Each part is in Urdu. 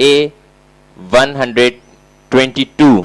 A122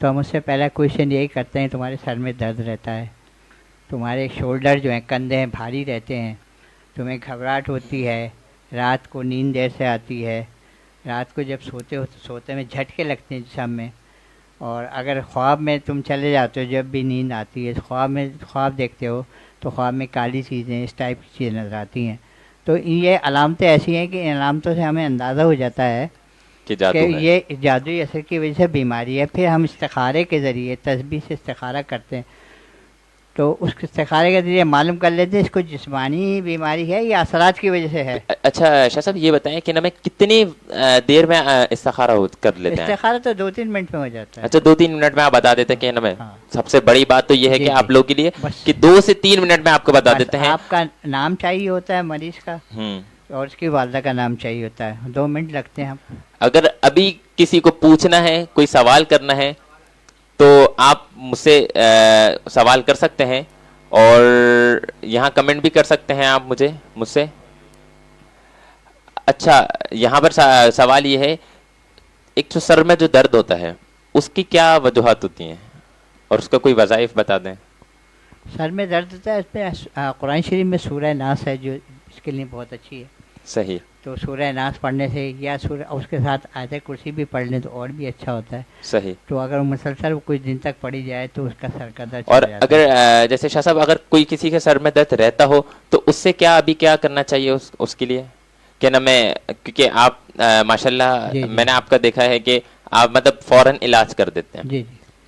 تو ہم اس سے پہلا کویشچن یہی کرتے ہیں تمہارے سر میں درد رہتا ہے, تمہارے شولڈر جو ہیں کندھے ہیں بھاری رہتے ہیں, تمہیں گھبراہٹ ہوتی ہے, رات کو نیند دیر سے آتی ہے, رات کو جب سوتے ہو تو سوتے میں جھٹکے لگتے ہیں جسم میں, اور اگر خواب میں تم چلے جاتے ہو جب بھی نیند آتی ہے خواب دیکھتے ہو تو خواب میں کالی چیزیں اس ٹائپ کی چیزیں نظر آتی ہیں. تو یہ علامتیں ایسی ہیں کہ ان علامتوں سے ہمیں اندازہ ہو جاتا ہے کہ کہ جادو ہے. یہ جادوئی اثر کی وجہ سے بیماری ہے. پھر ہم استخارے کے ذریعے تسبیح سے استخارہ کرتے ہیں, تو اس استخارے کے ذریعے معلوم کر لیتے ہیں اس کو جسمانی بیماری ہے یا اثرات کی وجہ سے ہے. اچھا شاہ صاحب یہ بتائیں کہ میں کتنی دیر میں استخارہ کر لیتے ہیں؟ استخارہ تو 2-3 منٹ میں ہو جاتا ہے. اچھا 2-3 منٹ میں آپ بتا دیتے ہیں کہ میں سب سے بڑی بات تو یہ ہے کہ آپ لوگوں کے لیے کہ 2 سے 3 منٹ میں آپ کو بتا دیتے ہیں. آپ کا نام چاہیے ہوتا ہے مریض کا اور اس کی والدہ کا نام چاہیے ہوتا ہے, 2 منٹ لگتے ہیں. اگر ابھی کسی کو پوچھنا ہے, کوئی سوال کرنا ہے, تو آپ مجھ سے سوال کر سکتے ہیں اور یہاں کمنٹ بھی کر سکتے ہیں آپ مجھ سے. اچھا یہاں پر سوال یہ ہے, ایک تو سر میں جو درد ہوتا ہے اس کی کیا وجوہات ہوتی ہیں اور اس کا کوئی وظائف بتا دیں. سر میں درد ہوتا ہے, اس میں قرآن شریف میں سورہ ناس ہے جو اس کے لیے بہت اچھی ہے. صحیح. تو سورہ ناس پڑھنے سے یا اس کے ساتھ آیت کرسی بھی پڑھ لیں تو اور بھی اچھا ہوتا ہے. صحیح. تو اگر مسلسل کچھ دن تک پڑھی جائے تو اس کا سر کا درد. اور اگر جیسے شاہ صاحب اگر کوئی کسی کے سر میں درد رہتا ہو تو اس سے ابھی کیا کرنا چاہیے اس کے لیے؟ کہ نا میں کیونکہ آپ ماشاءاللہ میں نے آپ کا دیکھا ہے کہ آپ مطلب فوراً علاج کر دیتے ہیں. جی.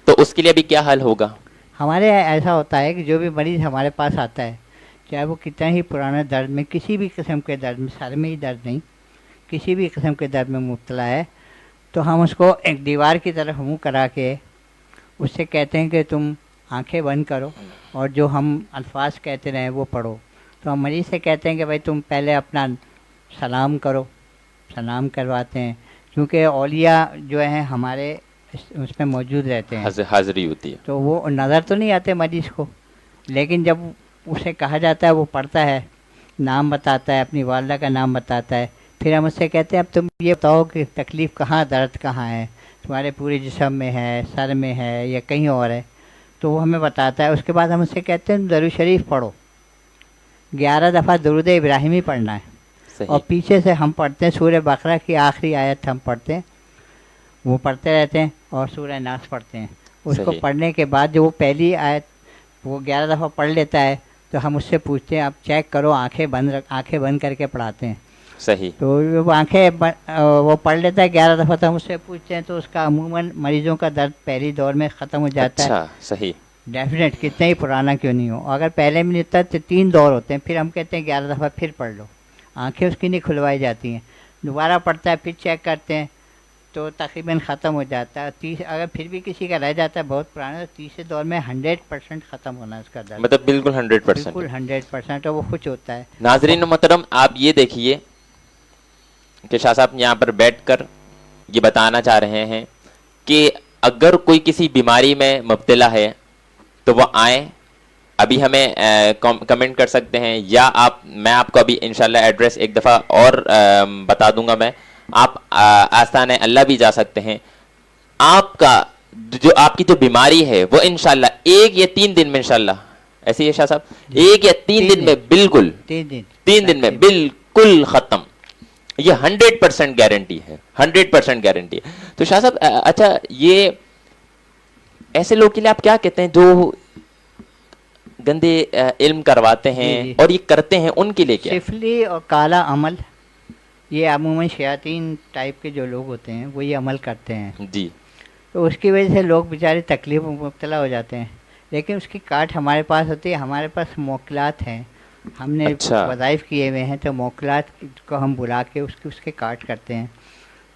تو اس کے لیے ابھی کیا حل ہوگا؟ ہمارے ایسا ہوتا ہے کہ جو بھی مریض ہمارے پاس آتا ہے, چاہے وہ کتنا ہی پرانا درد میں, کسی بھی قسم کے درد میں, سر میں ہی درد نہیں, کسی بھی قسم کے درد میں مبتلا ہے, تو ہم اس کو ایک دیوار کی طرف منہ کرا کے اس سے کہتے ہیں کہ تم آنکھیں بند کرو اور جو ہم الفاظ کہتے رہیں وہ پڑھو. تو ہم مریض سے کہتے ہیں کہ بھائی تم پہلے اپنا سلام کرو, سلام کرواتے ہیں, کیونکہ اولیاء جو ہیں ہمارے اس میں موجود رہتے ہیں, حاضری ہوتی ہے, تو وہ نظر تو نہیں آتے مریض کو, لیکن جب اسے کہا جاتا ہے وہ پڑھتا ہے, نام بتاتا ہے, اپنی والدہ کا نام بتاتا ہے, پھر ہم اس سے کہتے ہیں اب تم یہ بتاؤ کہ تکلیف کہاں, درد کہاں ہے, تمہارے پورے جسم میں ہے, سر میں ہے یا کہیں اور ہے, تو وہ ہمیں بتاتا ہے. اس کے بعد ہم اس سے کہتے ہیں درود شریف پڑھو, 11 دفعہ درود ابراہیمی پڑھنا ہے. اور پیچھے سے ہم پڑھتے ہیں سورہ بقرہ کی آخری آیت ہم پڑھتے ہیں, وہ پڑھتے رہتے ہیں, اور سورہ ناس پڑھتے ہیں. اس کو پڑھنے کے بعد جو وہ پہلی آیت وہ 11 دفعہ پڑھ لیتا ہے تو ہم اس سے پوچھتے ہیں آپ چیک کرو, آنکھیں بند کر کے پڑھاتے ہیں. صحیح. تو وہ آنکھیں وہ پڑھ لیتا ہے 11 دفعہ, تو ہم اس سے پوچھتے ہیں تو اس کا عموماً مریضوں کا درد پہلی دور میں ختم ہو جاتا ہے. صحیح. ڈیفینیٹ کتنا ہی پرانا کیوں نہیں ہو, اگر پہلے میں نہیں ہوتا تو 3 دور ہوتے ہیں, پھر ہم کہتے ہیں 11 دفعہ پھر پڑھ لو, آنکھیں اس کی نہیں کھلوائی جاتی ہیں. دوبارہ پڑھتا ہے, پھر چیک کرتے ہیں تو تقریباً ختم ہو جاتا ہے. اگر پھر بھی کسی کا رہ جاتا ہے بہت پرانا, تو تیسرے دور میں 100% ختم ہونا ہے اس کا درد, مطلب بالکل 100%. بالکل 100%, اور وہ خوش ہوتا ہے. ناظرین محترم آپ یہ دیکھیے کہ شاہ صاحب یہاں پر بیٹھ کر یہ بتانا چاہ رہے ہیں کہ اگر کوئی کسی بیماری میں مبتلا ہے تو وہ آئیں, ابھی ہمیں کمنٹ کر سکتے ہیں, یا میں آپ کو ابھی انشاءاللہ ایڈریس ایک دفعہ اور بتا دوں گا. میں آپ آستانہ اللہ بھی جا سکتے ہیں. آپ کی جو بیماری ہے وہ انشاءاللہ 1 یا 3 دن میں انشاءاللہ, ایسے ہی شاہ صاحب 1 یا 3 دن میں بالکل 3 دن میں بالکل ختم. یہ 100% گارنٹی ہے, 100% گارنٹی ہے. تو شاہ صاحب اچھا یہ ایسے لوگ کے لیے آپ کیا کہتے ہیں جو گندے علم کرواتے ہیں اور یہ کرتے ہیں, ان کے لیے کیا؟ سفلی اور کالا عمل, یہ عموماً شیاطین ٹائپ کے جو لوگ ہوتے ہیں وہ یہ عمل کرتے ہیں. جی. تو اس کی وجہ سے لوگ بیچارے تکلیف میں مبتلا ہو جاتے ہیں, لیکن اس کی کاٹ ہمارے پاس ہوتی ہے. ہمارے پاس موکلات ہیں, ہم نے وظائف کیے ہوئے ہیں, تو موکلات کو ہم بلا کے اس کے کاٹ کرتے ہیں.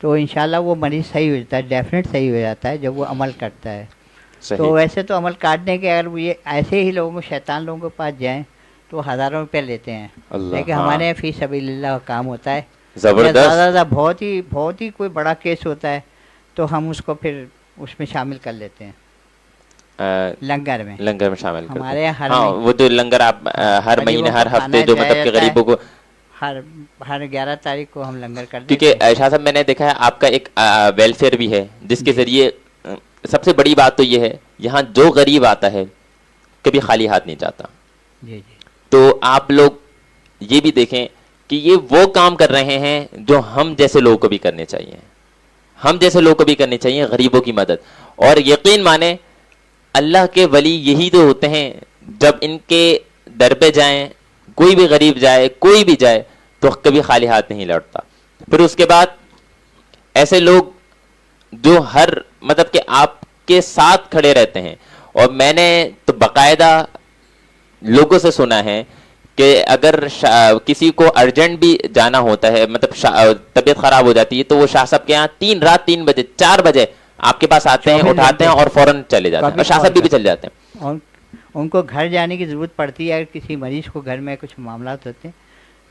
تو انشاءاللہ وہ مریض صحیح ہو جاتا ہے, ڈیفینیٹ صحیح ہو جاتا ہے جب وہ عمل کرتا ہے. تو ویسے تو عمل کاٹنے کے اگر وہ یہ ایسے ہی لوگوں شیطان لوگوں کے پاس جائیں تو 1000 روپے لیتے ہیں, لیکن ہمارے یہاں فی سبیل اللہ کا کام ہوتا ہے. زیادہ بہت ہی کوئی بڑا کیس ہوتا ہے تو ہم اس کو پھر اس میں شامل کر لیتے ہیں, لنگر میں شامل ہمارے یہاں وہ تو لنگر آپ ہر مہینے ہر ہفتے جو مطلب کہ غریبوں کو ہر 11 تاریخ کو ہم لنگر کرتے ہیں. کیونکہ شاہ صاحب میں نے دیکھا ہے آپ کا ایک ویلفیئر بھی ہے جس کے ذریعے سب سے بڑی بات تو یہ ہے یہاں جو غریب آتا ہے کبھی خالی ہاتھ نہیں جاتا. جی جی تو آپ لوگ یہ بھی دیکھیں کہ یہ وہ کام کر رہے ہیں جو ہم جیسے لوگوں کو بھی کرنے چاہیے. ہم جیسے لوگوں کو بھی کرنی چاہیے غریبوں کی مدد. اور یقین مانیں اللہ کے ولی یہی تو ہوتے ہیں جب ان کے در پہ جائیں, کوئی بھی غریب جائے, کوئی بھی جائے, تو کبھی خالی ہاتھ نہیں لوٹتا. پھر اس کے بعد ایسے لوگ جو ہر مطلب کہ آپ کے ساتھ کھڑے رہتے ہیں. اور میں نے تو باقاعدہ لوگوں سے سنا ہے کہ اگر کسی کو ارجنٹ بھی جانا ہوتا ہے, مطلب طبیعت خراب ہو جاتی ہے, تو وہ شاہ صاحب کے یہاں رات 3 بجے 4 بجے آپ کے پاس آتے ہیں, اٹھاتے ہیں اور فوراً چلے جاتے ہیں. اور شاہ صاحب بھی چل جاتے ہیں. ان کو گھر جانے کی ضرورت پڑتی ہے. اگر کسی مریض کو گھر میں کچھ معاملات ہوتے ہیں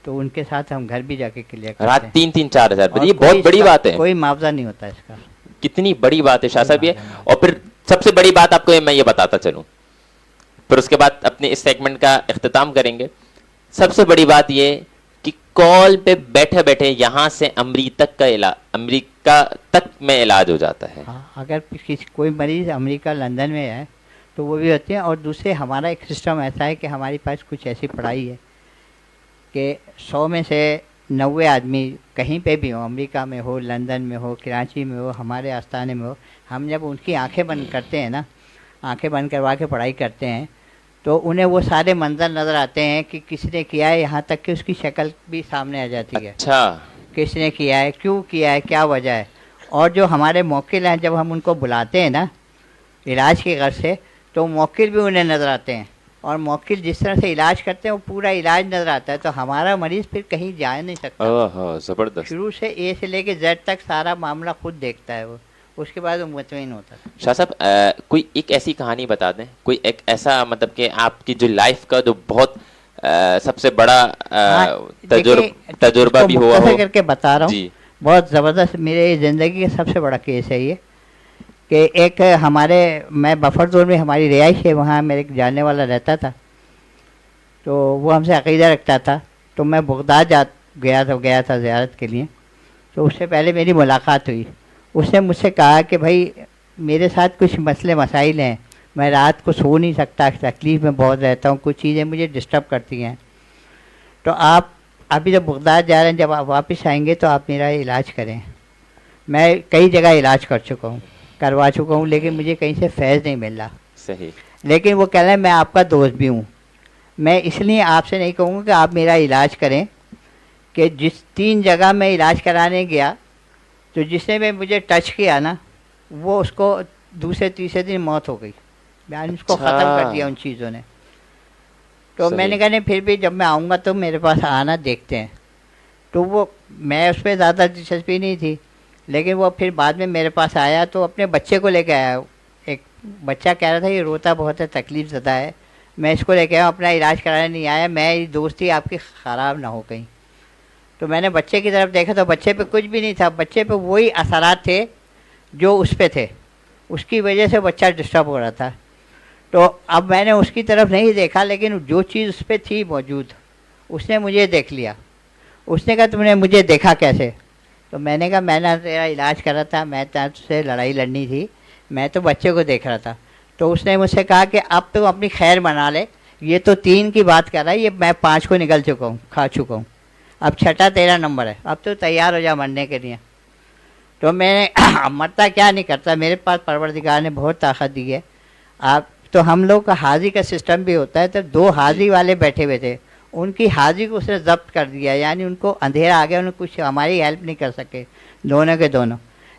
تو ان کے ساتھ ہم گھر بھی جا کے کلیئر کرتے ہیں. رات 3-4 ہزار بجے, یہ بہت بڑی بات ہے. کوئی معاوضہ نہیں ہوتا اس کا. کتنی بڑی بات ہے شاہ صاحب یہ. اور پھر سب سے بڑی بات آپ کو میں یہ بتاتا چلوں, پھر اس کے بعد اپنے اس سیگمنٹ کا اختتام کریں گے. سب سے بڑی بات یہ کہ کال پہ بیٹھے بیٹھے یہاں سے امریکہ تک میں علاج ہو جاتا ہے. اگر کوئی مریض امریکہ لندن میں ہے تو وہ بھی ہوتے ہیں. اور دوسرے ہمارا ایک سسٹم ایسا ہے کہ ہمارے پاس کچھ ایسی پڑھائی ہے کہ 100 میں سے 90 آدمی کہیں پہ بھی ہو, امریکہ میں ہو, لندن میں ہو, کراچی میں ہو, ہمارے آستانے میں ہو, ہم جب ان کی آنکھیں بند کرتے ہیں نا, آنکھیں بند کروا کے پڑھائی کرتے ہیں, تو انہیں وہ سارے منظر نظر آتے ہیں کہ کس نے کیا ہے, یہاں تک کہ اس کی شکل بھی سامنے آ جاتی ہے. اچھا, کس نے کیا ہے, کیوں کیا ہے, کیا وجہ ہے. اور جو ہمارے موکل ہیں جب ہم ان کو بلاتے ہیں نا علاج کی غرض سے, تو موکل بھی انہیں نظر آتے ہیں. اور موکل جس طرح سے علاج کرتے ہیں وہ پورا علاج نظر آتا ہے. تو ہمارا مریض پھر کہیں جا نہیں سکتا. زبردست. شروع سے اے سے لے کے زیڈ تک سارا معاملہ خود دیکھتا ہے وہ, اس کے بعد وہ مطمئن ہوتا ہے. شاہ صاحب کوئی ایک ایسی کہانی بتا دیں, کوئی ایک ایسا مطلب کہ آپ کی جو لائف کا جو بہت سب سے بڑا تجربہ بھی ہوا ہو. کر کے بتا رہا ہوں, بہت زبردست میرے زندگی کا سب سے بڑا کیس ہے یہ. کہ ایک میں بفر زون میں ہماری رہائش ہے, وہاں میرے جاننے والا رہتا تھا, تو وہ ہم سے عقیدہ رکھتا تھا. تو میں بغداد گیا تھا زیارت کے لیے. تو اس سے پہلے میری ملاقات ہوئی. اس نے مجھ سے کہا کہ بھائی میرے ساتھ کچھ مسئلے مسائل ہیں, میں رات کو سو نہیں سکتا, تکلیف میں بہت رہتا ہوں, کچھ چیزیں مجھے ڈسٹرب کرتی ہیں. تو آپ ابھی جب بغداد جا رہے ہیں, جب آپ واپس آئیں گے تو آپ میرا علاج کریں. میں کئی جگہ علاج کروا چکا ہوں, لیکن مجھے کہیں سے فیض نہیں مل رہا. صحیح. لیکن وہ کہہ رہے ہیں میں آپ کا دوست بھی ہوں. میں اس لیے آپ سے نہیں کہوں گا کہ آپ میرا علاج کریں, کہ جس 3 جگہ میں علاج کرانے گیا تو جس نے بھی مجھے ٹچ کیا نا, وہ اس کو دوسرے تیسرے دن موت ہو گئی. یعنی اس کو ختم کر دیا ان چیزوں نے. تو میں نے کہا نہیں, پھر بھی جب میں آؤں گا تو میرے پاس آنا, دیکھتے ہیں. تو وہ میں اس پہ زیادہ دلچسپی نہیں تھی, لیکن وہ پھر بعد میں میرے پاس آیا تو اپنے بچے کو لے کے آیا. ایک بچہ کہہ رہا تھا یہ روتا بہت ہے, تکلیف زدہ ہے, میں اس کو لے کے آیا, اپنا علاج کرانے نہیں آیا, میں دوستی آپ کی خراب نہ ہو کہیں. تو میں نے بچے کی طرف دیکھا تو بچے پہ کچھ بھی نہیں تھا, بچے پہ وہی اثرات تھے جو اس پہ تھے, اس کی وجہ سے بچہ ڈسٹرب ہو رہا تھا. تو اب میں نے اس کی طرف نہیں دیکھا, لیکن جو چیز اس پہ تھی موجود, اس نے مجھے دیکھ لیا. اس نے کہا تم نے مجھے دیکھا کیسے؟ تو میں نے کہا میں نے تیرا علاج کرا تھا, میں تجھ سے لڑائی لڑنی تھی, میں تو بچے کو دیکھ رہا تھا. تو اس نے مجھ سے کہا کہ اب تو اپنی خیر منا لے, یہ تو 3 کی بات کر رہا ہے, یہ میں 5 کو نکل چکا ہوں, کھا چکا ہوں, اب 6 تیرا نمبر ہے, اب تو تیار ہو جا مرنے کے لیے. تو میں نے مرتا کیا نہیں کرتا, میرے پاس پروردگار نے بہت طاقت دی ہے. آپ تو ہم لوگ کا حاضی کا سسٹم بھی ہوتا ہے, تو 2 حاضی والے بیٹھے ہوئے تھے, ان کی حاضی کو اس نے ضبط کر دیا, یعنی ان کو اندھیرا آ گیا, انہیں کچھ ہماری ہیلپ نہیں کر سکے دونوں کے دونوں.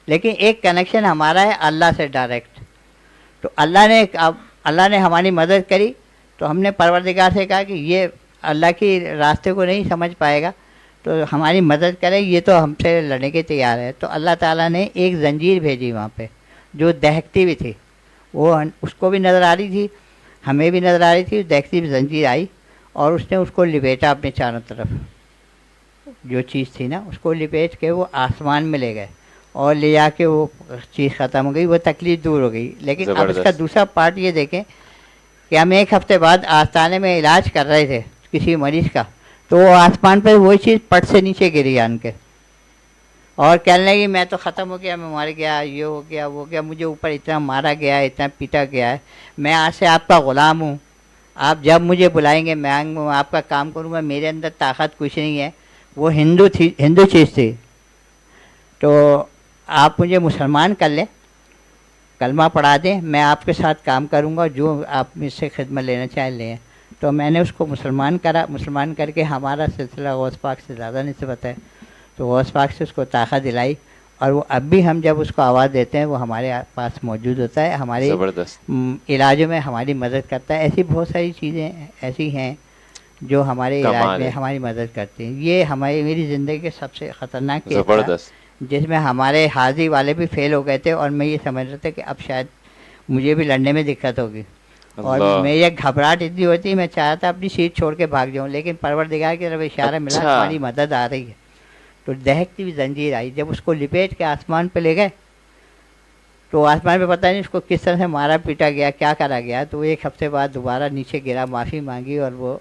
لیکن ایک کنیکشن ہمارا ہے اللہ سے ڈائریکٹ. تو اللہ نے ہماری مدد کری, تو ہم نے پروردگار سے کہا کہ یہ اللہ کی راستے کو نہیں سمجھ پائے گا تو ہماری مدد کرے, یہ تو ہم سے لڑنے کے تیار ہے. تو اللہ تعالیٰ نے ایک زنجیر بھیجی وہاں پہ جو دہکتی بھی تھی, وہ اس کو بھی نظر آ رہی تھی, ہمیں بھی نظر آ رہی تھی, دہکتی بھی زنجیر آئی, اور اس نے اس کو لپیٹا اپنے چاروں طرف. جو چیز تھی نا اس کو لپیٹ کے وہ آسمان میں لے گئے, اور لے جا کے وہ چیز ختم ہو گئی, وہ تکلیف دور ہو گئی. لیکن اب اس کا دوسرا پارٹ یہ دیکھیں کہ ہم 1 ہفتے بعد آستانے میں علاج کر رہے تھے کسی مریض کا, تو وہ آسمان پہ وہی چیز پٹ سے نیچے گری آن کے. اور کہنے لگی میں تو ختم ہو گیا، میں مر گیا، یہ ہو گیا وہ گیا، مجھے اوپر اتنا مارا گیا ہے، اتنا پیٹا گیا ہے، میں آج سے آپ کا غلام ہوں، آپ جب مجھے بلائیں گے میں آپ کا کام کروں گا، میرے اندر طاقت کچھ نہیں ہے. وہ ہندو چیز تھی. تو آپ مجھے مسلمان کر لیں، کلمہ پڑھا دیں، میں آپ کے ساتھ کام کروں گا، جو آپ مجھ سے خدمت لینا چاہیں لیں. تو میں نے اس کو مسلمان کرا، مسلمان کر کے ہمارا سلسلہ غوث پاک سے زیادہ نسبت ہے، تو غوث پاک سے اس کو طاقت دلائی. اور وہ اب بھی ہم جب اس کو آواز دیتے ہیں وہ ہمارے پاس موجود ہوتا ہے، ہمارے زبردست. علاجوں میں ہماری مدد کرتا ہے. ایسی بہت ساری چیزیں ایسی ہیں جو ہمارے علاج کمال میں ہے. ہماری مدد کرتی ہیں. یہ میری زندگی کے سب سے خطرناک کیس تھا، زبردست. جس میں ہمارے حاضری والے بھی فیل ہو گئے تھے، اور میں یہ سمجھ رہا تھا کہ اب شاید مجھے بھی لڑنے میں دقت ہوگی. اور اللہ. میری گھبراہٹ اتنی ہوتی، میں چاہتا تھا اپنی سیٹ چھوڑ کے بھاگ جاؤں، لیکن پروردگار کی طرف اشارہ ملا، اچھا. تمہاری مدد آ رہی ہے. تو دہکتی ہوئی زنجیر آئی، جب اس کو لپیٹ کے آسمان پہ لے گئے تو آسمان پہ پتہ نہیں اس کو کس طرح سے مارا پیٹا گیا، کیا کرا گیا. تو ایک ہفتے بعد دوبارہ نیچے گرا، معافی مانگی، اور وہ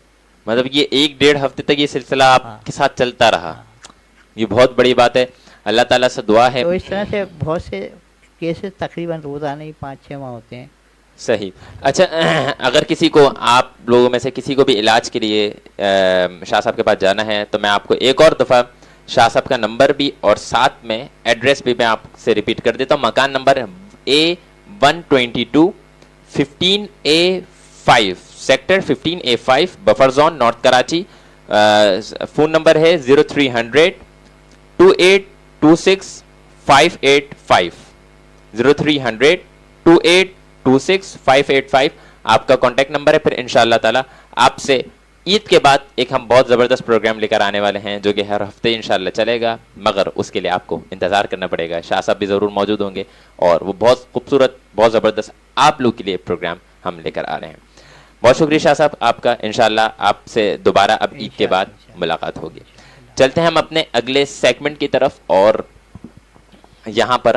مطلب یہ 1-1.5 ہفتے تک یہ سلسلہ آپ ہاں. کے ساتھ چلتا رہا. یہ بہت بڑی بات ہے. اللہ تعالیٰ سے دعا ہے. تو اس طرح سے بہت سے کیسز تقریباً روزانہ ہی 5-6 ماہ ہوتے ہیں. صحیح. اچھا اگر کسی کو، آپ لوگوں میں سے کسی کو بھی علاج کے لیے شاہ صاحب کے پاس جانا ہے، تو میں آپ کو ایک اور دفعہ شاہ صاحب کا نمبر بھی اور ساتھ میں ایڈریس بھی میں آپ سے ریپیٹ کر دیتا ہوں. مکان number A122 15A5 sector 15A5 buffer zone north Karachi. Phone number ہے 0300 2826 585 0300 2826 585 آپ کا کانٹیکٹ نمبر ہے. پھر انشاءاللہ تعالی آپ سے عید کے بعد ایک ہم بہت زبردست پروگرام لے کر آنے والے ہیں، جو کہ ہر ہفتے انشاءاللہ چلے گا، مگر اس کے لیے آپ کو انتظار کرنا پڑے گا. شاہ صاحب بھی ضرور موجود ہوں گے، اور وہ بہت خوبصورت، بہت زبردست آپ لوگ کے لیے پروگرام ہم لے کر آ رہے ہیں. بہت شکریہ شاہ صاحب آپ کا. انشاءاللہ آپ سے دوبارہ اب عید کے بعد ملاقات ہوگی. چلتے ہیں ہم اپنے اگلے سیگمنٹ کی طرف، اور یہاں پر